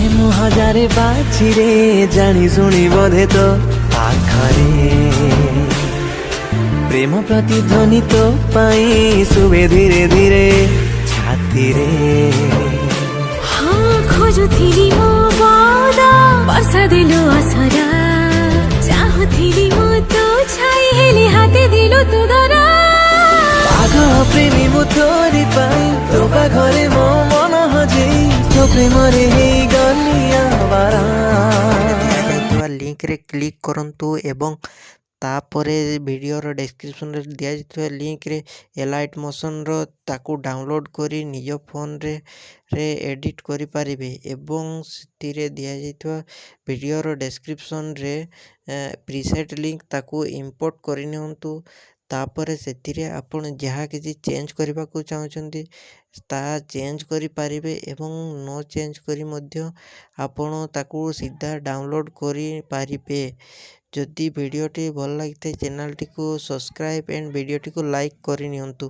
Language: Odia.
ପ୍ରେମ ହଜାରେ ବାଛିରେ ଜାଣି ଶୁଣି ବୋଧେ ତ ପାଖରେ ପ୍ରେମ ପ୍ରତିଧ୍ୱନି ତୋ ପାଇଁ ଶୁଭେ ଧୀରେ ଧୀରେ ଛାତିରେ। ହଁ ଖୋଜୁଥିଲି ମୋ ବଦ ବର୍ଷା ଦେଲୁ ଆସରା ଚାହୁଁଥିଲି ମୁଁ ତୋ ଛାଇ ହେଲି ହାତେ ଦେଲୁ ତୁ ଧରା। ପାଗଳ ପ୍ରେମୀ ମୁଁ ତୋରି ପାଇଁ ତୋ ପାଖରେ ମୋ ମନ ହଜେଇ ତୋ ପ୍ରେମରେ ହେଇଗଲି ଆବାରା। ଦିଆଯାଇଥିବା ଲିଙ୍କରେ କ୍ଲିକ୍ କରନ୍ତୁ ଏବଂ ତାପରେ ଭିଡ଼ିଓର ଡେସ୍କ୍ରିପସନରେ ଦିଆଯାଇଥିବା ଲିଙ୍କରେ ଏଲାଇଟ୍ ମୋସନର ତାକୁ ଡାଉନଲୋଡ଼ କରି ନିଜ ଫୋନରେ ଏଡ଼ିଟ୍ କରିପାରିବେ ଏବଂ ସେଥିରେ ଦିଆଯାଇଥିବା ଭିଡ଼ିଓର ଡେସ୍କ୍ରିପସନରେ ପ୍ରିସେଟ୍ ଲିଙ୍କ ତାକୁ ଇମ୍ପୋର୍ଟ କରିନିଅନ୍ତୁ। ତାପରେ ସେଥିରେ ଆପଣ ଯାହା କିଛି ଚେଞ୍ଜ କରିବାକୁ ଚାହୁଁଛନ୍ତି ତାହା ଚେଞ୍ଜ କରିପାରିବେ ଏବଂ ନ ଚେଞ୍ଜ କରି ମଧ୍ୟ ଆପଣ ତାକୁ ସିଧା ଡାଉନଲୋଡ଼ କରିପାରିବେ। ଯଦି ଭିଡ଼ିଓଟି ଭଲ ଲାଗିଥାଏ ଚ୍ୟାନେଲଟିକୁ ସବସ୍କ୍ରାଇବ୍ ଏଣ୍ଡ ଭିଡ଼ିଓଟିକୁ ଲାଇକ୍ କରିନିଅନ୍ତୁ।